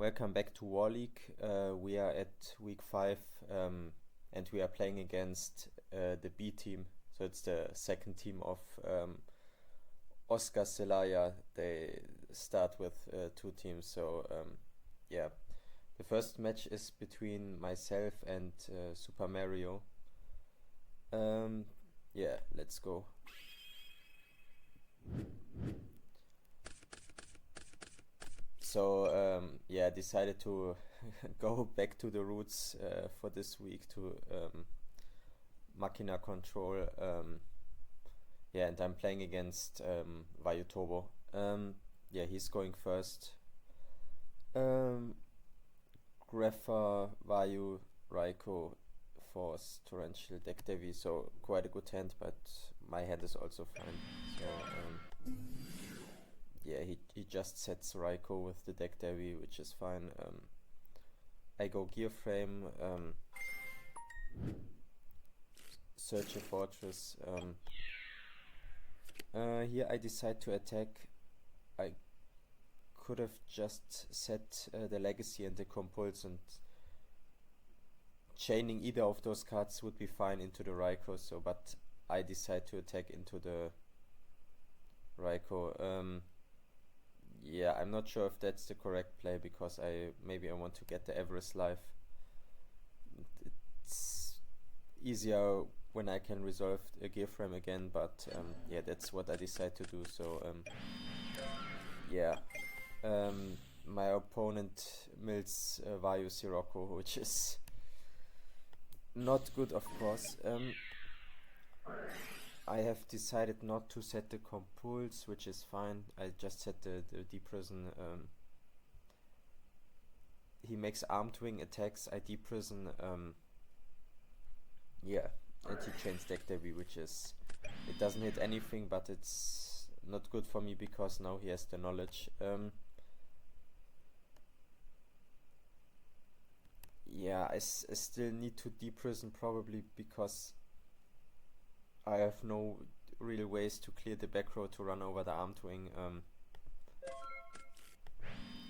Welcome back to War League. We are at week 5 and we are playing against the B team. So it's the second team of Oscar Celaya. They start with 2 teams. So yeah, the first match is between myself and Super Mario. Yeah, let's go. So yeah, I decided to go back to the roots for this week to Machina Control. Yeah, and I'm playing against Vayu Turbo. Yeah, he's going first. Um, Greffa, Vayu, Raiko, Force, Torrential, Deck Devi. So quite a good hand, but my hand is also fine. So yeah, he just sets Raiko with the Deck Devi, which is fine. I go Gear Frame, Search a Fortress. Here I decide to attack. I could have just set the Legacy and the Compulse, and chaining either of those cards would be fine into the Raiko. So, but I decide to attack into the Raiko. Yeah, I'm not sure if that's the correct play because maybe I want to get the Everest life. It's easier when I can resolve a gear frame again, but yeah, that's what I decide to do. So yeah, my opponent mills Vayu Sirocco, which is not good, of course. I have decided not to set the Compulse, which is fine. I just set the Deprison. He makes armed wing attacks. I Deprison. Yeah, and he chains Deck Devi, which is... It doesn't hit anything, but it's not good for me because now he has the knowledge. Yeah, I still need to Deprison probably because I have no real ways to clear the back row to run over the armed wing.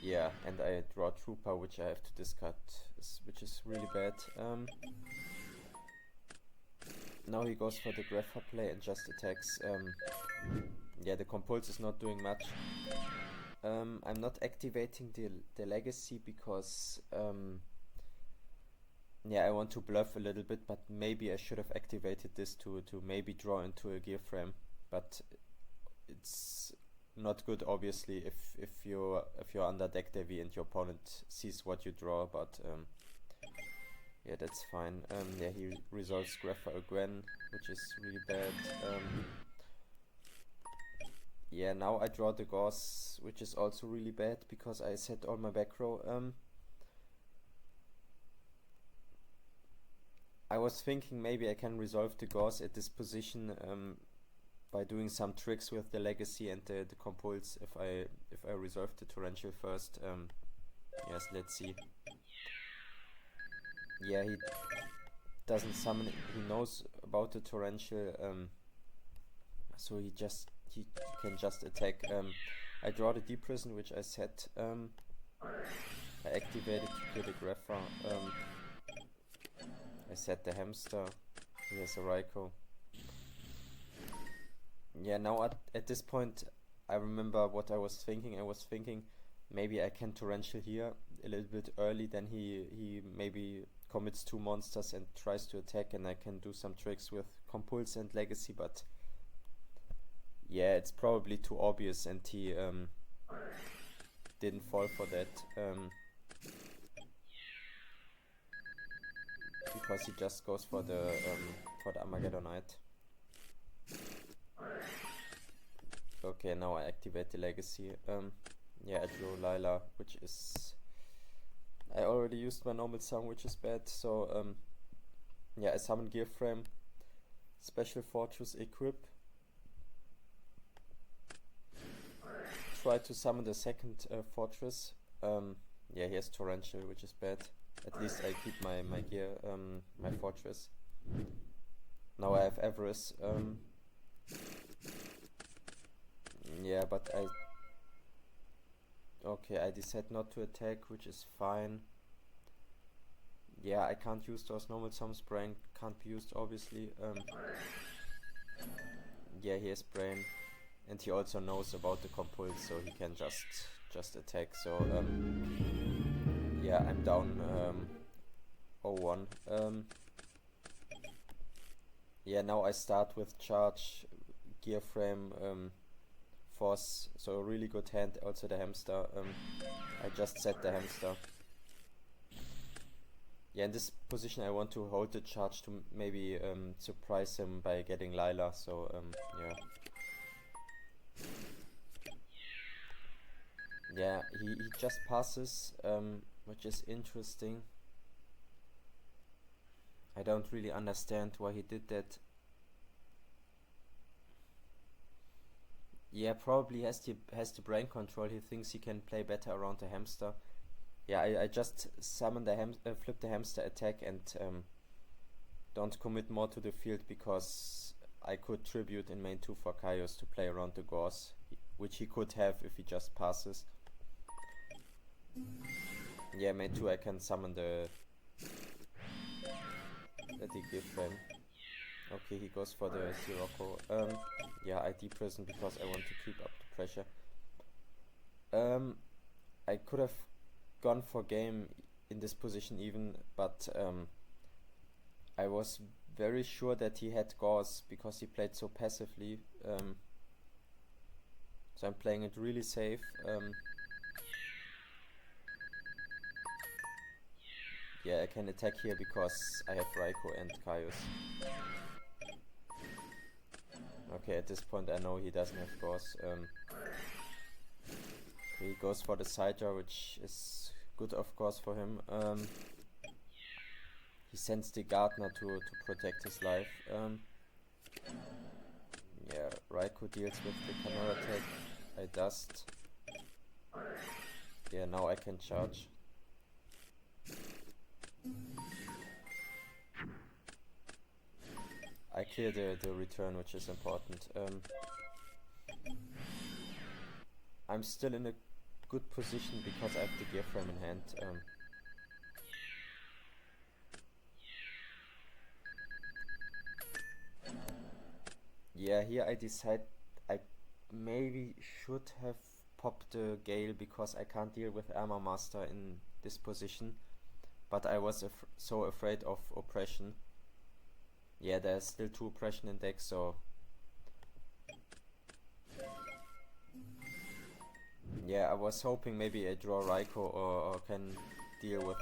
Yeah, and I draw Trooper, which I have to discard, which is really bad. Now he goes for the Greffa play and just attacks. Yeah, the Compulse is not doing much. I'm not activating the Legacy because yeah, I want to bluff a little bit, but maybe I should have activated this to maybe draw into a gear frame. But it's not good, obviously, if you're under Deck Devi and your opponent sees what you draw. But yeah, that's fine. Yeah, he resolves Greffa again, which is really bad. Yeah, now I draw the Gauss, which is also really bad because I set all my back row. I was thinking maybe I can resolve the Gauss at this position by doing some tricks with the Legacy and the Compulse if I resolve the Torrential first. Yes, let's see. Yeah, he doesn't summon it. He knows about the Torrential, so he can just attack. I draw the Deprison, which I set. I activated to kill the Greffa. I set the Hamster. He has a Raiko. Yeah, now at this point I remember what I was thinking. I was thinking maybe I can Torrential here a little bit early, then he maybe commits 2 monsters and tries to attack, and I can do some tricks with Compulse and Legacy, but yeah, it's probably too obvious and he didn't fall for that. Because he just goes for the Armageddonite. Okay, now I activate the Legacy. Yeah, I drew Lila, which is... I already used my normal song, which is bad, so yeah, I summon Gear Frame, Special Fortress, Equip. Try to summon the second Fortress. Yeah, he has Torrential, which is bad. At least I keep my gear, my Fortress. Now I have Everest. Yeah, but Okay, I decide not to attack, which is fine. Yeah, I can't use those normal summons. Brain can't be used, obviously. Yeah, he has brain, and he also knows about the compulse, so he can just attack. So yeah, I'm down 0-1. Yeah, now I start with charge, gear frame, force. So a really good hand. Also the hamster. I just set the hamster. Yeah, in this position I want to hold the charge to maybe surprise him by getting Lila, so yeah. Yeah, he just passes, which is interesting. I don't really understand why he did that. Yeah, probably has the brain control. He thinks he can play better around the hamster. Yeah, I just summon the flip the hamster attack and don't commit more to the field because I could tribute in main 2 for Kaios to play around the Gauss, which he could have if he just passes. Yeah, main 2 I can summon the gift frame. Okay, he goes for the Sirocco. Yeah, I deprison because I want to keep up the pressure. I could have gone for game in this position even, but I was very sure that he had Gauss because he played so passively. So I'm playing it really safe. Yeah, I can attack here because I have Raikou and Kaios. Okay, at this point I know he doesn't have Gauss. He goes for the Sidra, which is good of course for him. He sends the Gardener to protect his life. Yeah, Raikou deals with the Chimera attack. I dust. Yeah, now I can charge. I clear the return, which is important. I'm still in a good position because I have the gear frame in hand. Yeah, here I decide I maybe should have popped the Gale because I can't deal with Armor Master in this position. But I was so afraid of oppression. Yeah, there's still 2 oppression in deck, so yeah, I was hoping maybe I draw Raikou or can deal with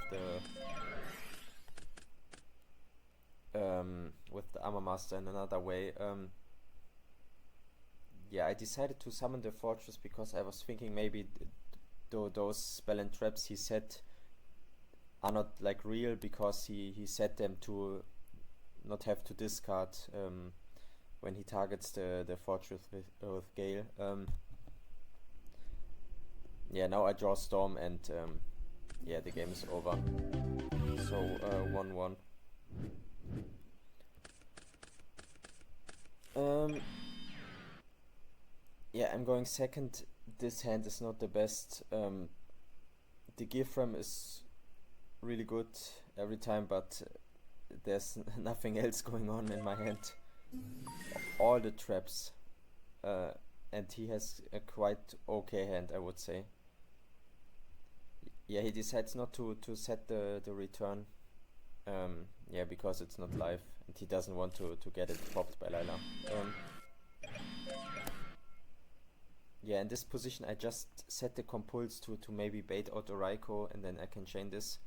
the Armor Master in another way. Yeah, I decided to summon the Fortress because I was thinking maybe those spell and traps he set are not like real because he set them to not have to discard when he targets the Fortress with Gale. Yeah, now I draw Storm and yeah, the game is over. So 1-1. Yeah, I'm going second. This hand is not the best. The gear frame is really good every time, but there's nothing else going on in my hand. All the traps. And he has a quite okay hand, I would say. Yeah, he decides not to set the return. Yeah, because it's not live and he doesn't want to get it popped by Lila. Yeah, in this position I just set the compulse to maybe bait out the Raikou and then I can chain this.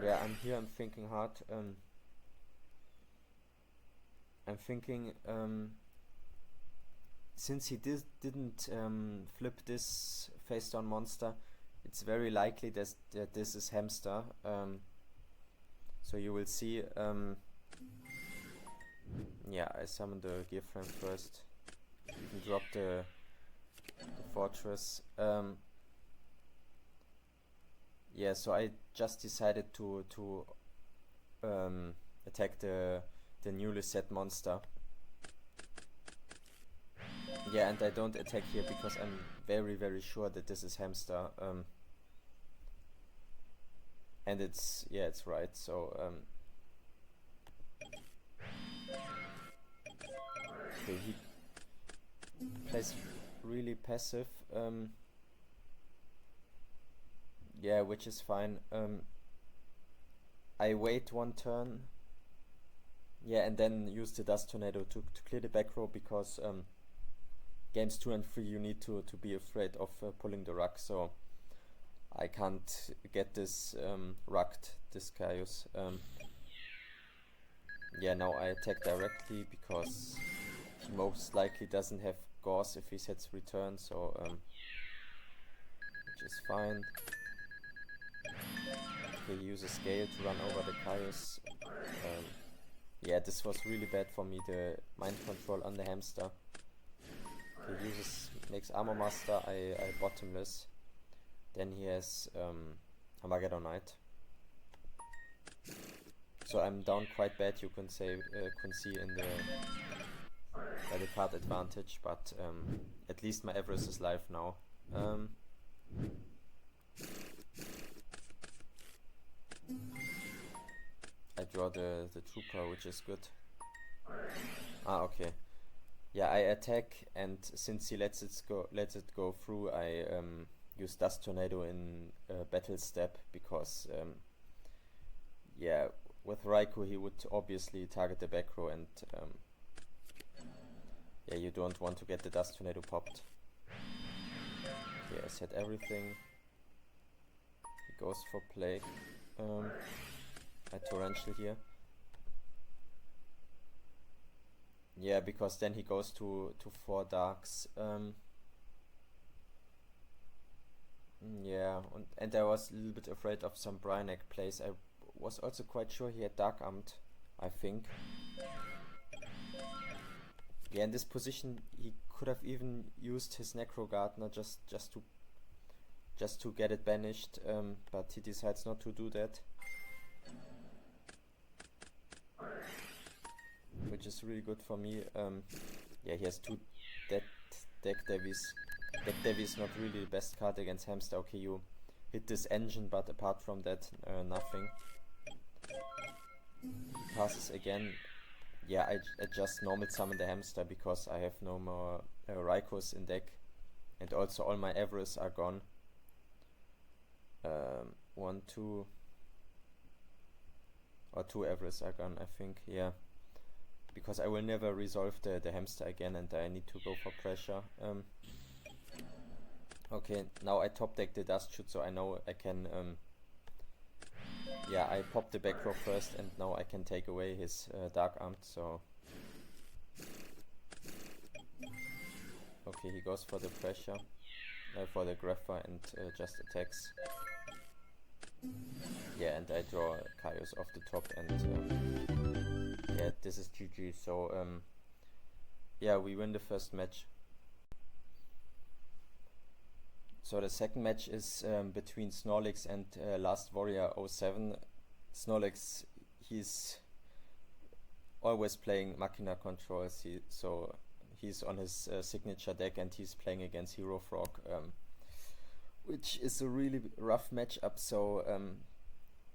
Yeah, I'm thinking hard. I'm thinking since he didn't flip this face down monster, it's very likely that this is hamster. So you will see. Yeah, I summon the gear frame first. Even drop the fortress. Yeah, so I just decided to attack the newly set monster. Yeah, and I don't attack here because I'm very, very sure that this is hamster. And it's, yeah, it's right. So, okay, he plays really passive. Yeah, which is fine. I wait one turn. Yeah, and then use the Dust Tornado to clear the back row because games 2 and 3 you need to be afraid of pulling the ruck, so I can't get this rucked, this Caius. Yeah, now I attack directly because he most likely doesn't have Gauss if he sets return, so which is fine. Okay, he uses Scale to run over the Caius. Yeah, this was really bad for me, the mind control on the hamster. Okay, makes Armor Master, I bottomless. Then he has Armageddon Knight. So I'm down quite bad, you can see in the card advantage, but at least my Everest is live now. I draw the Trooper, which is good. Ah, okay. Yeah, I attack, and since he lets it go through, I use Dust Tornado in Battle Step because yeah, with Raikou he would obviously target the back row, and yeah, you don't want to get the Dust Tornado popped. Okay, I set everything. He goes for Plague. I Torrential here. Yeah, because then he goes to 4 darks. Yeah, and I was a little bit afraid of some Brainek plays. I was also quite sure he had Dark Armed, I think. Yeah, in this position he could have even used his Necro Gardener just to get it banished, but he decides not to do that. Which is really good for me. Yeah, he has 2 Deck Devis. Deck Devi is not really the best card against hamster. Okay, you hit this engine, but apart from that, nothing. He passes again. Yeah, I just normal summon the hamster because I have no more Raikous in deck, and also all my Everests are gone. 1, 2, or 2 Everests are gone, I think. Yeah, because I will never resolve the hamster again, and I need to go for pressure. Okay, now I top deck the Dust Shoot, so I know I can. Yeah, I pop the back row first, and now I can take away his Dark Armed. So okay, he goes for the pressure, for the Grapha, and just attacks. Yeah, and I draw Caius off the top, and yeah, this is GG. So yeah, we win the first match. So the second match is between Snorlax and Last Warrior 07. Snorlax, he's always playing Machina controls, so he's on his signature deck, and he's playing against Hero Frog, which is a really rough matchup. So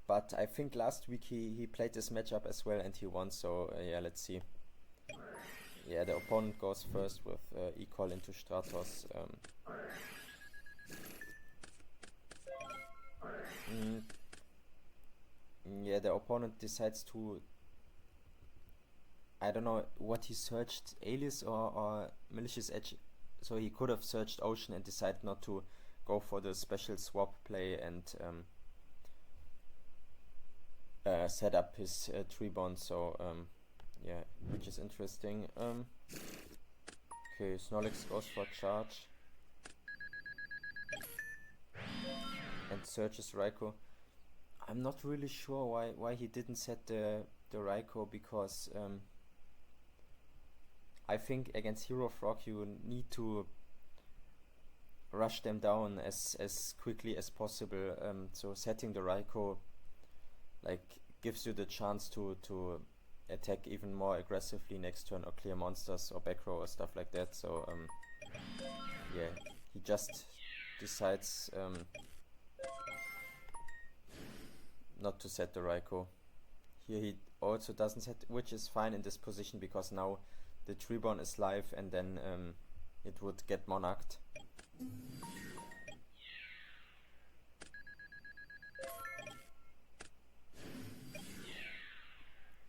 but I think last week he played this matchup as well, and he won. So yeah, let's see. Yeah, the opponent goes first with E-Call into Stratos. Yeah, the opponent decides to, I don't know what he searched, Alias or Malicious Edge. So he could have searched Ocean and decided not to go for the special swap play and set up his Treebond. So yeah, which is interesting. Okay, Snorlax goes for charge and searches Raikou. I'm not really sure why he didn't set the Raikou, because I think against Hero Frog you need to rush them down as quickly as possible. So setting the Raikou like gives you the chance to attack even more aggressively next turn, or clear monsters or back row or stuff like that. So yeah, he just decides not to set the Raikou. Here he also doesn't set, which is fine in this position because now the Treeborn is live and then it would get monarched.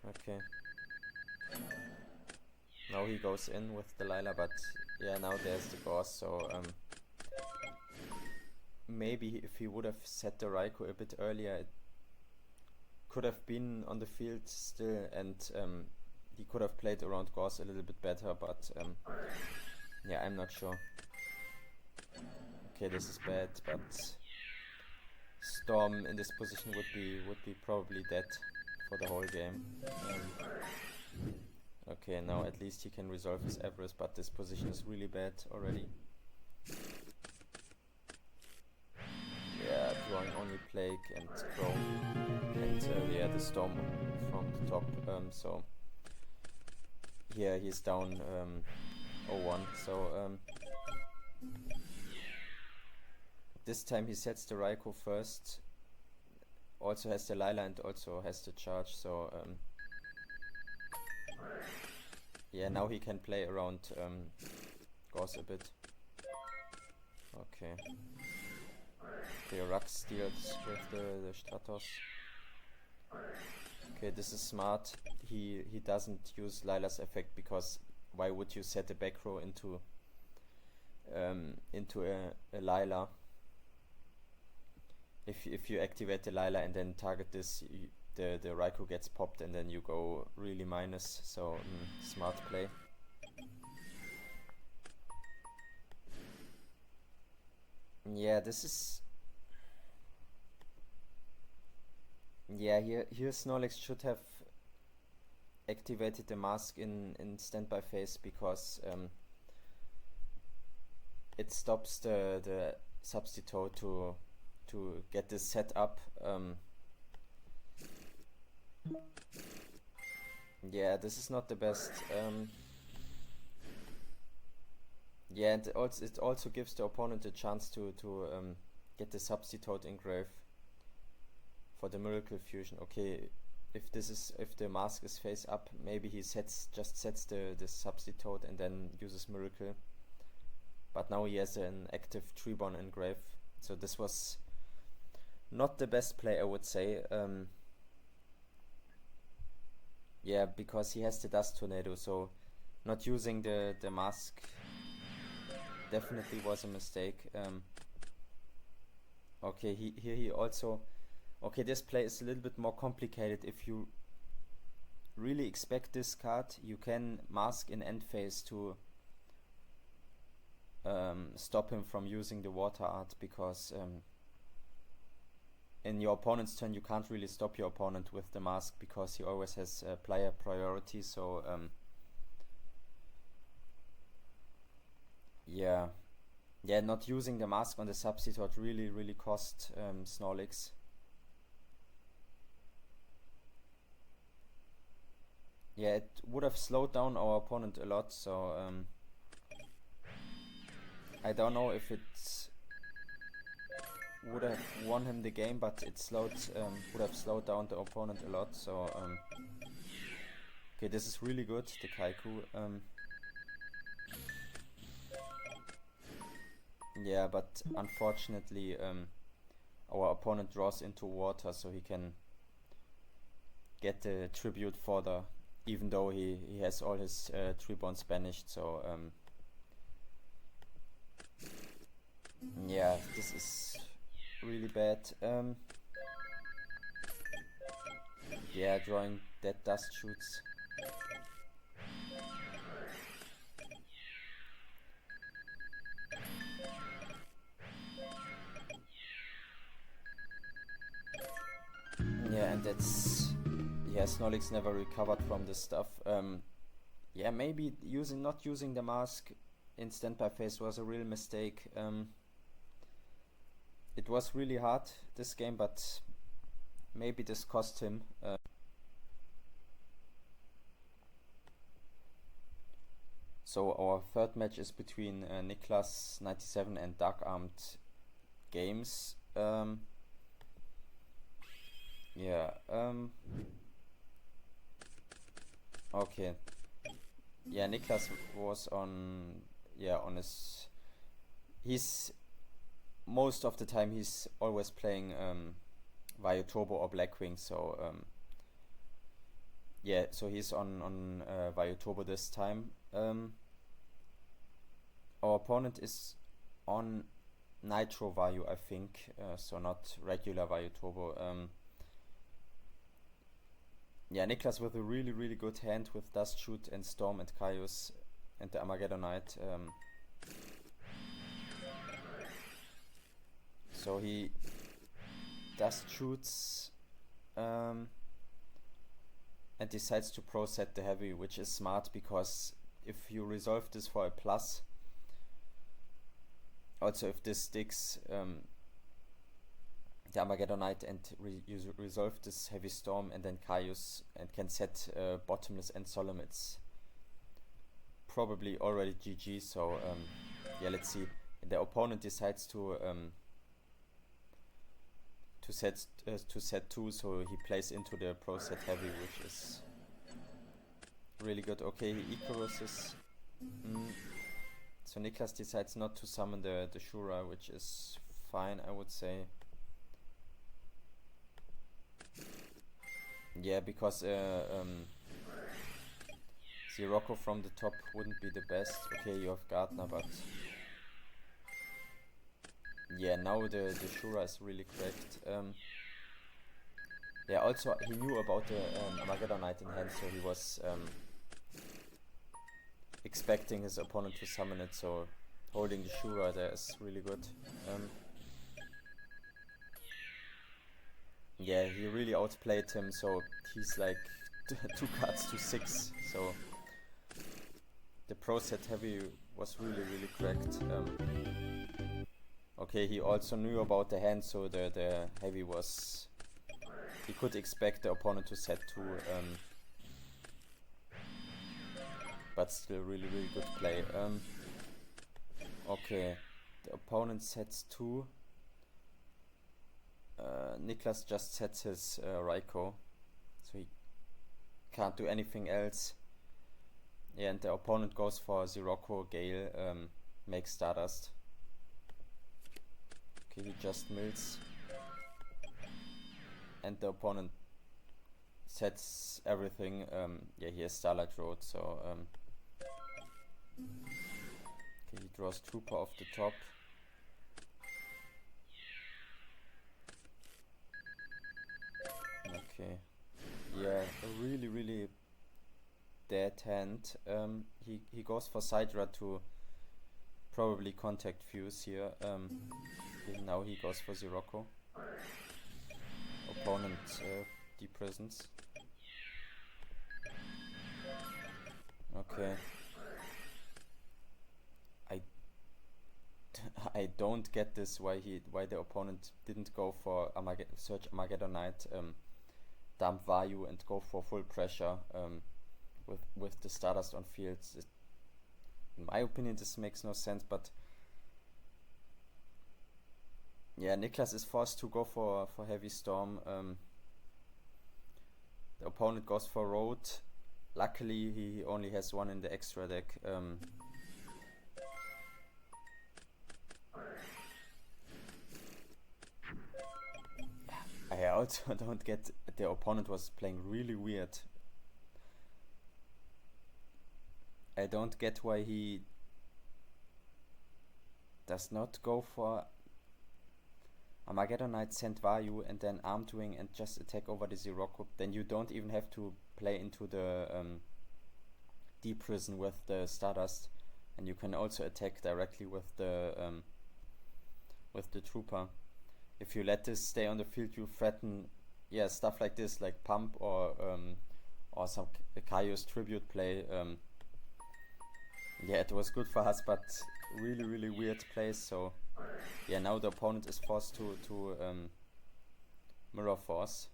Okay. Now he goes in with the Lila, but yeah, now there's the boss, so maybe if he would have set the Raikou a bit earlier, it could have been on the field still, and he could have played around Gauss a little bit better, but yeah, I'm not sure. Okay, this is bad, but Storm in this position would be probably dead for the whole game. Okay, now at least he can resolve his Everest, but this position is really bad already. Yeah, drawing only Plague and Chrome, and yeah, the Storm from the top, so here he's down 0-1, so this time he sets the Raikou first, also has the Lila and also has the charge, so yeah, now he can play around Gauss a bit. Okay. Okay, Rux deals with the Stratos. Okay, this is smart. He doesn't use Lila's effect because why would you set a back row into a Lila? If you activate the Lila and then target this, the Raikou gets popped and then you go really minus, so smart play. Yeah, this is... Yeah, here Snorlax should have activated the mask in standby phase because it stops the Substitute to get this set up. Yeah, this is not the best. Yeah, and it also gives the opponent a chance to get the Substitute engrave for the Miracle Fusion. Okay, if the mask is face up, maybe he just sets the Substitute and then uses Miracle. But now he has an active Treeborn engrave, so this was not the best play, I would say. Yeah, because he has the Dust Tornado, so not using the mask definitely was a mistake. Okay, here he also... Okay, this play is a little bit more complicated. If you really expect this card, you can mask in end phase to stop him from using the Water Art, because in your opponent's turn you can't really stop your opponent with the mask because he always has player priority, so yeah, not using the mask on the Substitute really cost Snorlax. Yeah, it would have slowed down our opponent a lot, so I don't know if it would have won him the game, but it would have slowed down the opponent a lot, so okay, this is really good, the Kaiku. Yeah, but unfortunately our opponent draws into water, so he can get the tribute fodder, even though he has all his Treeborns banished, so yeah, this is really bad. Yeah, drawing dead Dust Shoots. Yeah, and that's... Yeah, Snorlax never recovered from this stuff. Yeah, maybe not using the mask in standby phase was a real mistake. It was really hard, this game, but maybe this cost him. So our third match is between Niklas 97 and Dark Armed Games. Yeah. Okay. Yeah, Niklas was on. Yeah, on his. He's most of the time he's always playing Vaio Turbo or Blackwing. So yeah, so he's on Vaio Turbo this time. Our opponent is on Nitro Vaio, I think. So not regular Vaio Turbo. Yeah, Niklas with a really, really good hand with Dust Shoot and Storm and Kaius and the Armageddonite. So he Dust Shoots and decides to pro set the heavy, which is smart because if you resolve this for a plus, also if this sticks, the Armageddonite and you resolve this Heavy Storm and then Kaius and can set Bottomless and Solemn, it's probably already GG. So yeah, let's see. The opponent decides to set 2, so he plays into the pro set heavy, which is really good. Okay, he Icarus. So Niklas decides not to summon the Shura, which is fine, I would say. Yeah, because Sirocco from the top wouldn't be the best. Okay, you have Gardner, but yeah, now the Shura is really cracked. Yeah, also he knew about the Armageddonite in hand, so he was expecting his opponent to summon it, so holding the Shura there is really good. Yeah, he really outplayed him, so he's like 2 cards to 6, so the pro set heavy was really, really cracked. Okay, he also knew about the hand, so the heavy was... He could expect the opponent to set 2, but still really, really good play. Okay, the opponent sets 2. Niklas just sets his Raikou, so he can't do anything else. Yeah, and the opponent goes for Sirocco, Gale, makes Stardust. Okay, he just mills. And the opponent sets everything. Yeah, he has Starlight Road, so okay, he draws Trooper off the top. Okay, yeah, a really, really dead hand. He goes for Sidra to probably contact Fuse here. Now he goes for Sirocco. Opponent deprisons. Okay. I don't get this, why the opponent didn't go for search Armageddonite, dump Vayu and go for full pressure with the Stardust on fields. In my opinion, this makes no sense, but yeah, Niklas is forced to go for Heavy Storm. The opponent goes for Road. Luckily, he only has 1 in the extra deck. I also don't get... The opponent was playing really weird. I don't get why he does not go for Armageddonite, send Vayu and then Armed Wing and just attack over the Sirocco. Then you don't even have to play into the Deep Prison with the Stardust, and you can also attack directly with the Trooper. If you let this stay on the field, you threaten, yeah, stuff like this, like Pump or some Kaios tribute play. Yeah, it was good for us, but really, really weird plays. So yeah, now the opponent is forced to Mirror Force,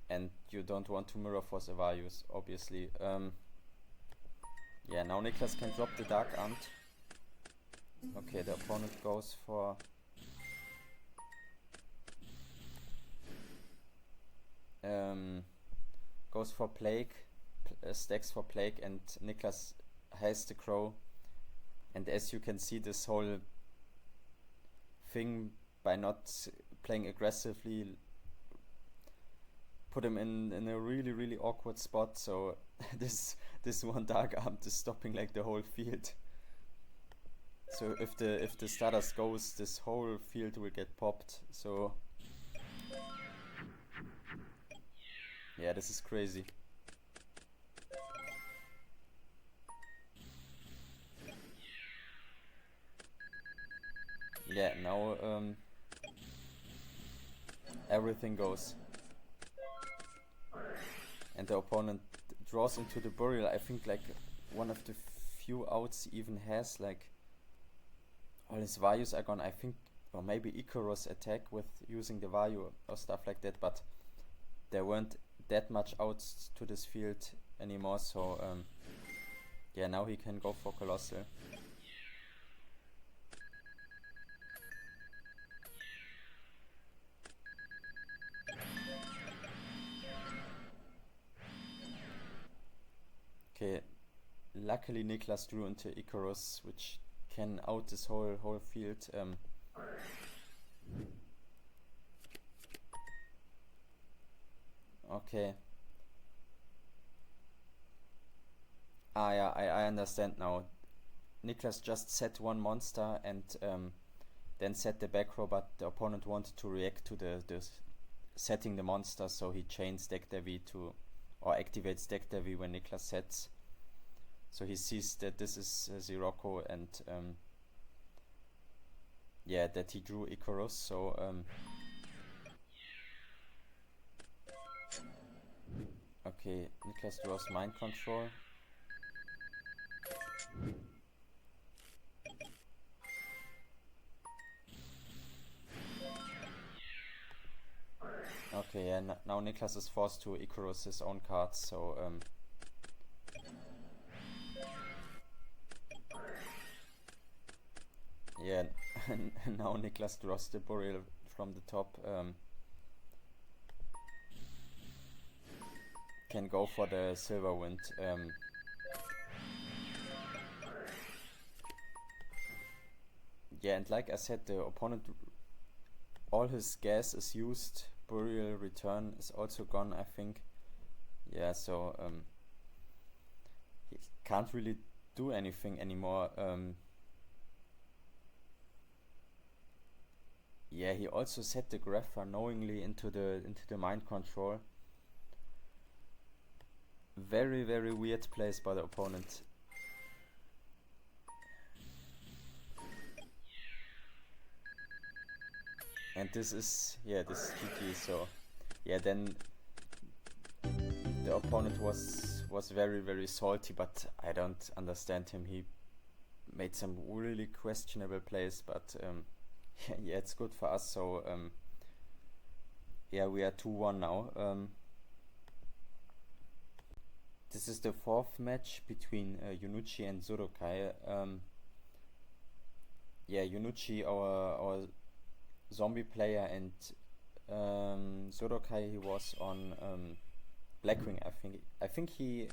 and you don't want to Mirror Force Evarius, obviously. Yeah, now Niklas can drop the Dark Armed. Okay, the opponent goes for... goes for Plague, stacks for Plague, and Niklas has the Crow. And as you can see, this whole thing, by not playing aggressively, put him in a really awkward spot. So this one Dark Armed is stopping like the whole field. So if the Stardust goes, this whole field will get popped. So yeah, this is crazy. Yeah, now everything goes. And the opponent draws into the Burial. I think like one of the few outs he even has, like all his values are gone. I think, or maybe Icarus attack with using the value or stuff like that, but there weren't that much outs to this field anymore, so yeah, now he can go for Colossal. Okay, luckily Niklas drew into Icarus, which can out this whole field. Okay. Ah, yeah, I understand now. Niklas just set one monster and then set the back row, but the opponent wanted to react to the setting the monster, so he chains Deck Devi to, or activates Deck Devi when Niklas sets. So he sees that this is Sirocco and yeah, that he drew Icarus, so okay, Niklas draws Mind Control. Okay, yeah, now Niklas is forced to Icarus his own cards, so yeah, now Niklas draws the Burial from the top. Can go for the Silver Wind. Yeah, and like I said, the opponent, all his gas is used. Burial Return is also gone, I think. Yeah, so he can't really do anything anymore. Yeah, he also set the Grepher knowingly into the Mind Control. Very weird plays by the opponent. And this is, yeah, this is GG, so yeah, then the opponent was very salty, but I don't understand him. He made some really questionable plays, but yeah, it's good for us, so yeah, we are 2-1 now. This is the fourth match between Yunuchi and Sudokai. Yeah, Yunuchi, our zombie player, and Sudokai, he was on Blackwing, I think he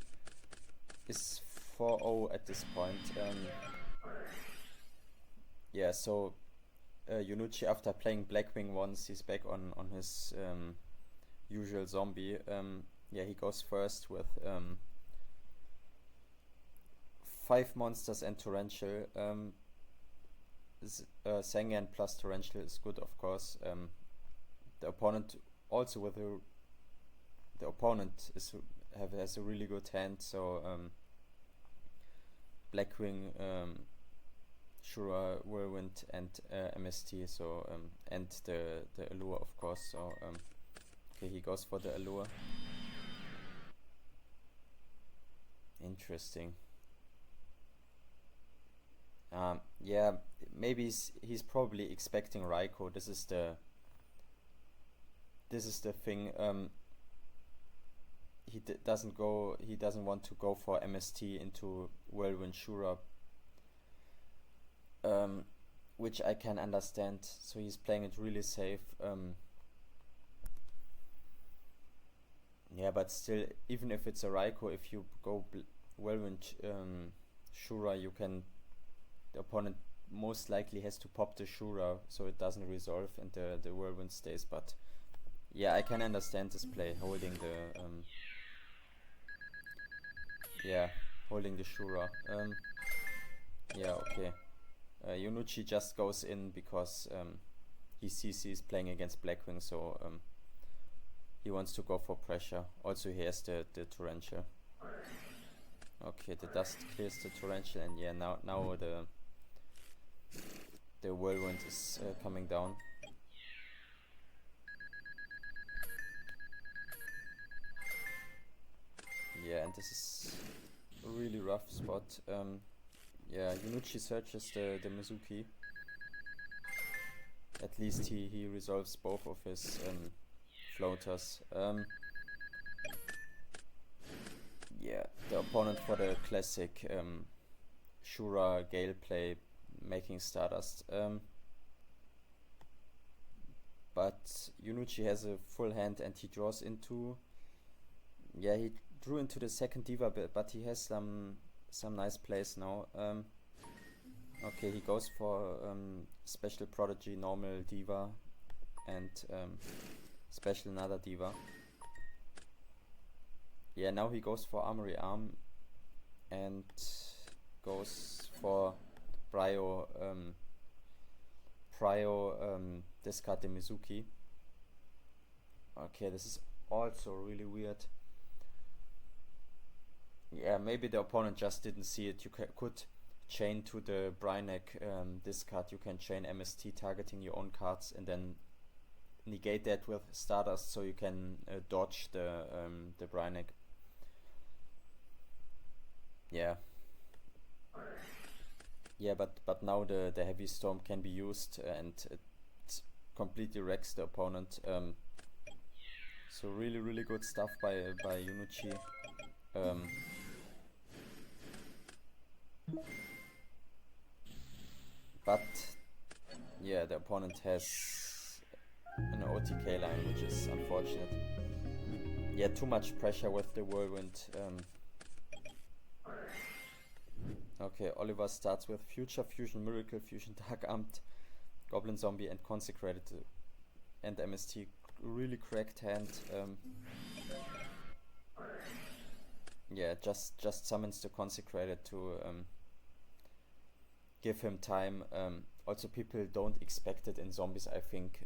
is 4-0 at this point. Yeah, so Yunuchi, after playing Blackwing once, he's back on his usual zombie. Yeah, he goes first with 5 monsters and Torrential. Sengan plus Torrential is good, of course. The opponent also the opponent has a really good hand, so Blackwing, Shura, Whirlwind, and MST. So and the Allure, of course. So okay, he goes for the Allure. Interesting. Yeah, maybe he's probably expecting Raikou. This is the thing. he doesn't want to go for MST into Whirlwind Shura, which I can understand. So he's playing it really safe. Yeah, but still, even if it's a Raikou, if you go Whirlwind Shura, the opponent most likely has to pop the Shura so it doesn't resolve and the Whirlwind stays. But yeah, I can understand this play, holding the Shura. Yeah, okay. Yunuchi just goes in because he sees he's playing against Blackwing, so he wants to go for pressure. Also, he has the Torrential. Okay, the dust clears the Torrential, and yeah, now the Whirlwind is coming down. Yeah, and this is a really rough spot. Yeah, Yunuchi searches the Mizuki. At least he resolves both of his floaters. Yeah, the opponent for the classic Shura Gale play, making Stardust. But Yunuchi has a full hand and he draws into... Yeah, he drew into the second Diva, but he has some nice plays now. Okay, he goes for Special Prodigy, normal Diva, and special another Diva. Yeah, now he goes for Armory Arm and goes for Prio discard the Mizuki. Okay, this is also really weird. Yeah, maybe the opponent just didn't see it. You could chain to the Brynek discard. You can chain MST targeting your own cards and then negate that with Stardust, so you can dodge the Brynek. Yeah. Yeah, but now the Heavy Storm can be used and it completely wrecks the opponent. So really good stuff by Yunuchi. But yeah, the opponent has an OTK line, which is unfortunate. Yeah, too much pressure with the Whirlwind. Okay, Oliver starts with Future Fusion, Miracle Fusion, Dark Armed, Goblin Zombie, and Consecrated, and MST. Really cracked hand. Yeah, just summons the Consecrated to give him time. Also, people don't expect it in zombies, I think,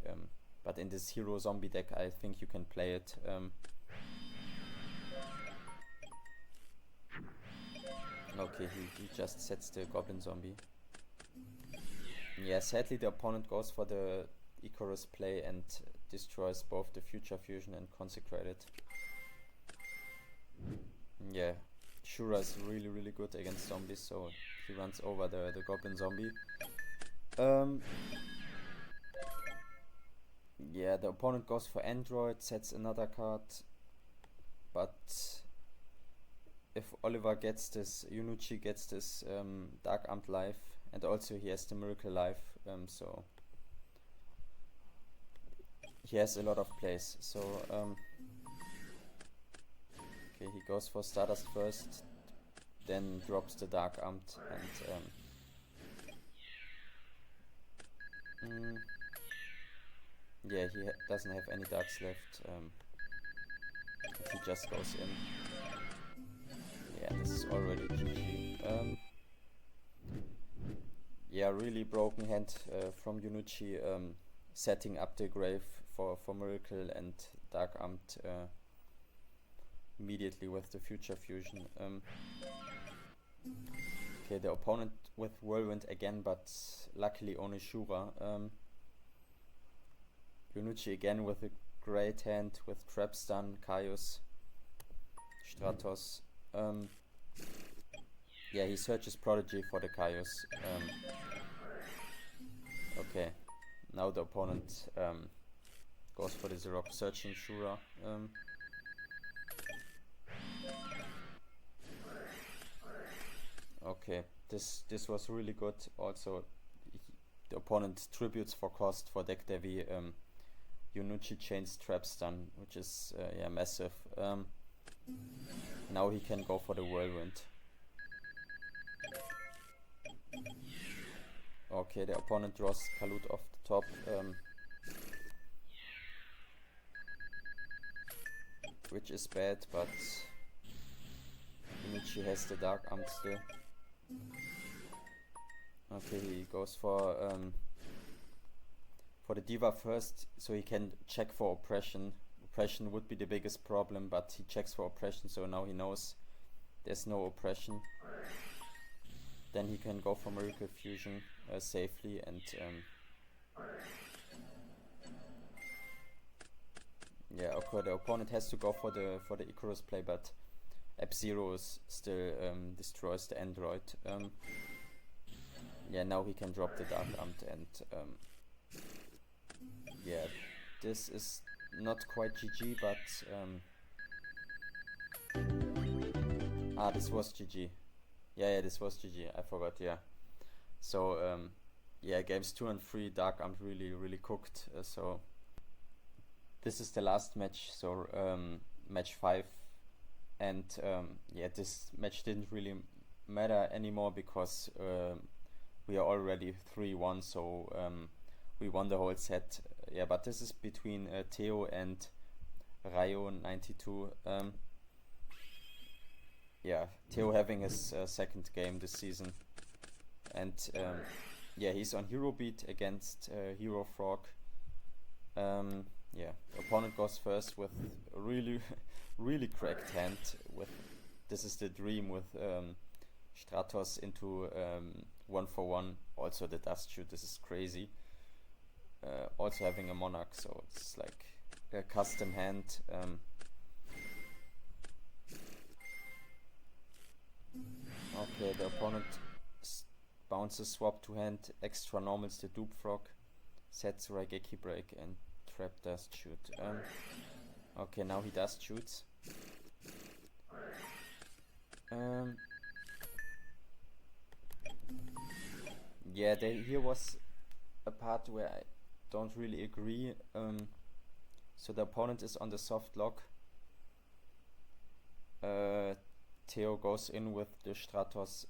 but in this hero zombie deck, I think you can play it. Okay, he just sets the Goblin Zombie. Yeah, sadly the opponent goes for the Icarus play and destroys both the Future Fusion and Consecrated. Yeah, Shura is really good against zombies, so he runs over the Goblin Zombie. Yeah, the opponent goes for Android, sets another card, but if Oliver gets this, Yunuchi gets this Dark Armed Life, and also he has the Miracle Life, so he has a lot of plays. So okay, he goes for Stardust first, then drops the Dark Armed, and yeah, he doesn't have any darks left. He just goes in. Yeah, this is already GG. Yeah, really broken hand from Yunuchi, setting up the grave for Miracle and Dark Armed immediately with the Future Fusion. Okay, the opponent with Whirlwind again, but luckily only Shura. Yunuchi again with a great hand with Trap Stun, Kaius, Stratos. Yeah, he searches Prodigy for the Kaius. Okay, now the opponent goes for the Xerox searching Shura. Okay, this was really good. Also, the opponent tributes for cost for deck Devi. Yunuchi chains trap stun, which is yeah, massive. Now he can go for the whirlwind. Okay, the opponent draws Kalut off the top. Which is bad, but Yunuchi has the dark arm still. Okay, he goes for the Diva first, so he can check for oppression. Oppression would be the biggest problem, but he checks for oppression, so now he knows there's no oppression. Then he can go for Miracle Fusion safely, and yeah, okay, the opponent has to go for the Icarus play, but F-Zero still destroys the android. Yeah, now he can drop the Dark Armed, and yeah, this is not quite GG, but this was GG. Yeah, this was GG. I forgot. Yeah. So yeah, games 2 and 3, Dark Armed really cooked. So this is the last match. So match 5, and yeah, this match didn't really matter anymore because we are already 3-1. So we won the whole set. Yeah, but this is between Theo and Rayo92. Yeah, Theo having his second game this season, and yeah, he's on Hero Beat against Hero Frog. Yeah, opponent goes first with a really cracked hand. With this is the dream with Stratos into 1-for-1. Also the dust shoot. This is crazy. Also having a Monarch, so it's like a custom hand. Okay, the opponent bounces swap to hand, extra normals the Dupe Frog, sets Raigeki Break, and trap Dust Shoot. Okay, now he Dust Shoots. Yeah, here was a part where I don't really agree. So the opponent is on the soft lock. Theo goes in with the Stratos,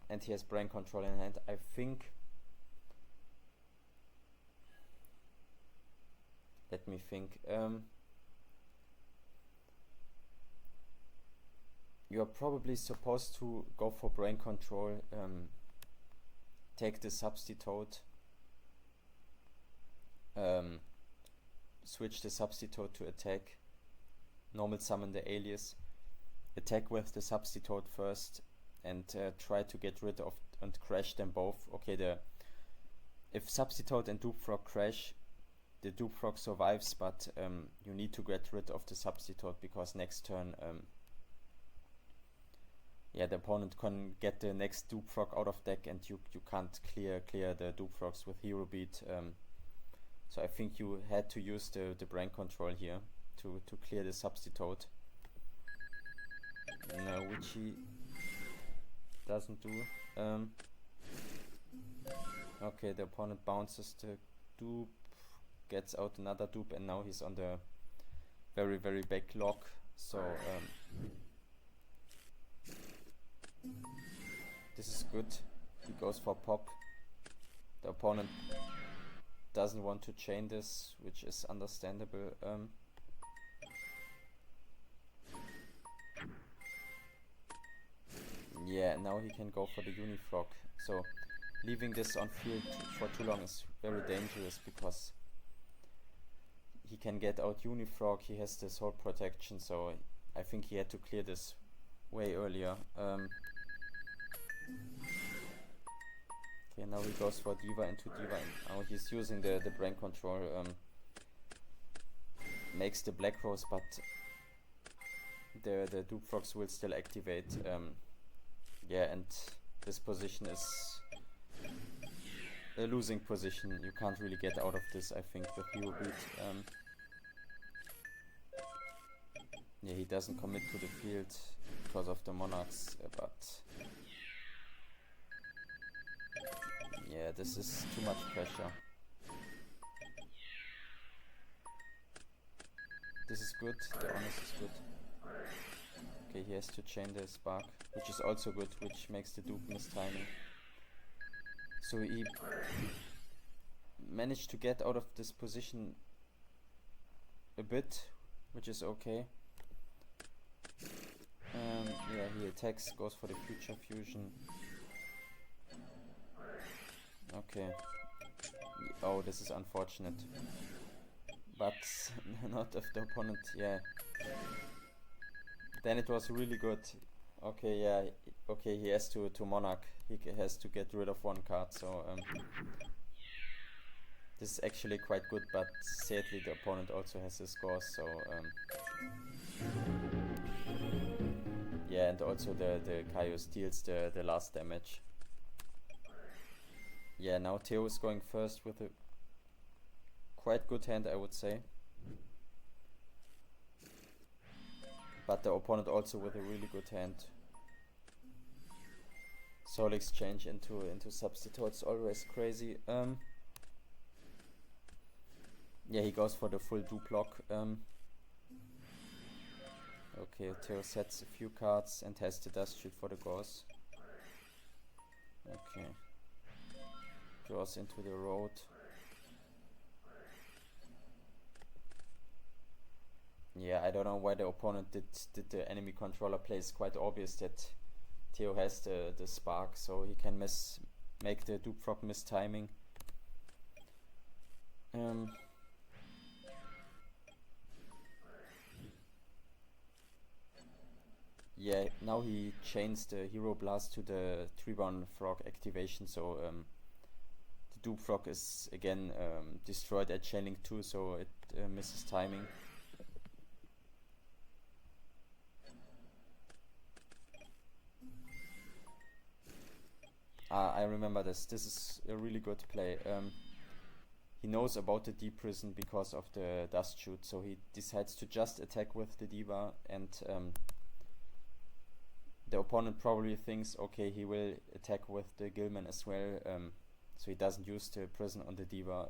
and he has Brain Control in hand. I think. Let me think. You are probably supposed to go for Brain Control. Take the Substitute. Switch the Substitute to attack. Normal summon the Alias. Attack with the Substitute first, and try to get rid of and crash them both. Okay, if Substitute and Dupe Frog crash, the Dupe Frog survives, but you need to get rid of the Substitute because next turn, yeah, the opponent can get the next Dupe Frog out of deck, and you can't clear the Dupe Frogs with Hero Beat. So I think you had to use the Brain Control here to clear the Substitute. No, which he doesn't do. Okay, the opponent bounces the Dupe, gets out another Dupe, and now he's on the very back lock. So this is good. He goes for pop. The opponent doesn't want to chain this, which is understandable. Yeah, now he can go for the Unifrog. So leaving this on field for too long is very dangerous because he can get out Unifrog, he has this whole protection, so I think he had to clear this way earlier. Okay, now he goes for Diva into Diva, and now he's using the Brain Control, makes the Black Rose, but the Dupe Frogs will still activate. Yeah, and this position is a losing position. You can't really get out of this, I think, with Hero Beat. Yeah, he doesn't commit to the field because of the Monarchs, but Yeah, this is too much pressure. This is good, the honest is good. Okay, he has to chain the spark, which is also good, which makes the dupe miss timing. So he managed to get out of this position a bit, which is okay. Yeah, he attacks, goes for the future fusion. Okay. Oh, this is unfortunate. But not if the opponent, yeah. Then it was really good. Okay, yeah, okay, he has to Monarch. He has to get rid of one card, so this is actually quite good, but sadly the opponent also has his scores, so yeah, and also the Kaio steals the last damage. Yeah, now Theo is going first with a quite good hand, I would say. But the opponent also with a really good hand. Soul exchange into substitutes, always crazy. Yeah, he goes for the full dupe lock. Okay, Theo sets a few cards and has the dust shield for the Gauss. Okay. Draws into the road. Yeah, I don't know why the opponent did the enemy controller play. It's quite obvious that Theo has the spark, so he can make the dupe frog miss timing. Yeah, now he chains the Hero Blast to the Tribon Frog activation, so the dupe frog is again destroyed at chaining 2, so it misses timing. I remember this. This is a really good play. He knows about the deep prison because of the dust shoot, so he decides to just attack with the Diva, and the opponent probably thinks, okay, he will attack with the Gilman as well, so he doesn't use the prison on the Diva.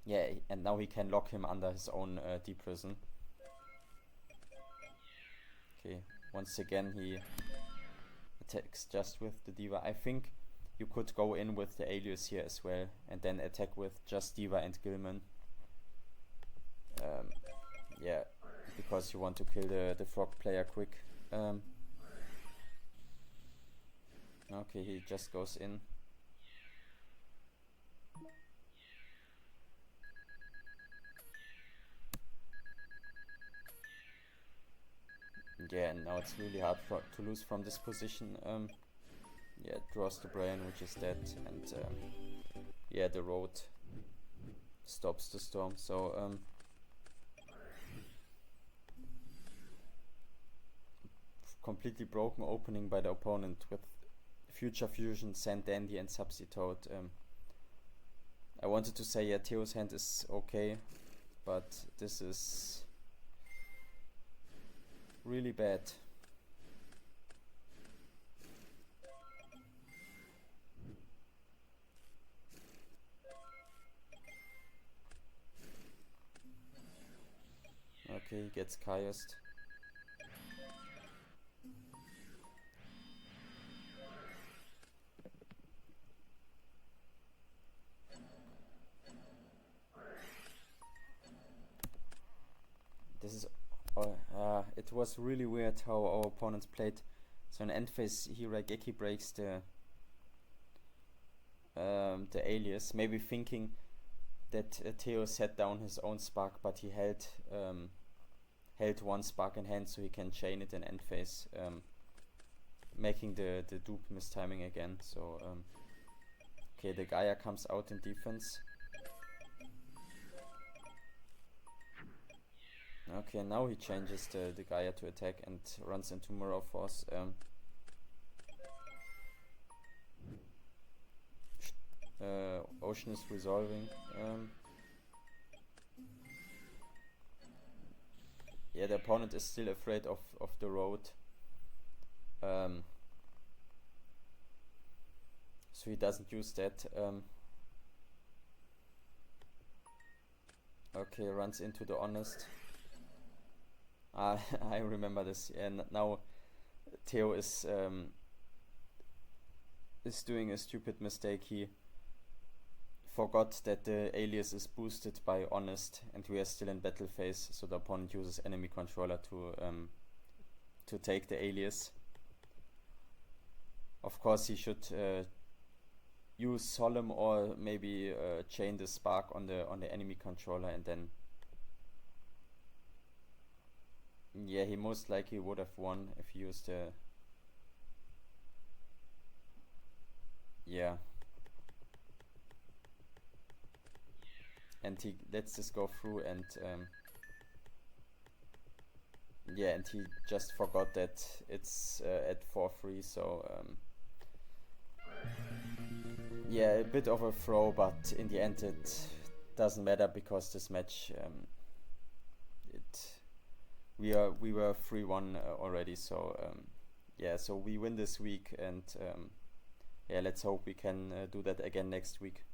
Yeah, and now he can lock him under his own deep prison. Okay, once again he attacks just with the Diva. I think you could go in with the Alias here as well and then attack with just Diva and Gilman. Yeah, because you want to kill the frog player quick. Okay, he just goes in. Yeah, and now it's really hard to lose from this position. Yeah, it draws the brain, which is dead, and yeah, the road stops the storm. So completely broken opening by the opponent with Future Fusion, Sand Dandy, and Substitute. I wanted to say, yeah, Theo's hand is okay, but this is really bad. Okay, he gets Kaiosed. This is it was really weird how our opponents played. So in end phase, Hirageki breaks the Alias, maybe thinking that Theo set down his own spark, but he held one spark in hand so he can chain it in end phase, making the dupe mistiming again. So okay, the Gaia comes out in defense. Okay, now he changes the Gaia to attack and runs into Mirror Force. Ocean is resolving. Yeah, the opponent is still afraid of the road. So so he doesn't use that. Okay, runs into the Honest. I remember this. And now Theo is doing a stupid mistake. He forgot that the alias is boosted by Honest, and we are still in battle phase, so the opponent uses enemy controller to take the alias. Of course, he should use Solemn or maybe chain the Spark on the enemy controller, and then yeah, he most likely would have won if he used the yeah, and he lets this go through, and yeah, and he just forgot that it's at 4-3, so yeah, a bit of a throw, but in the end it doesn't matter because this match it we were 3-1 already, so yeah, so we win this week, and yeah, let's hope we can do that again next week.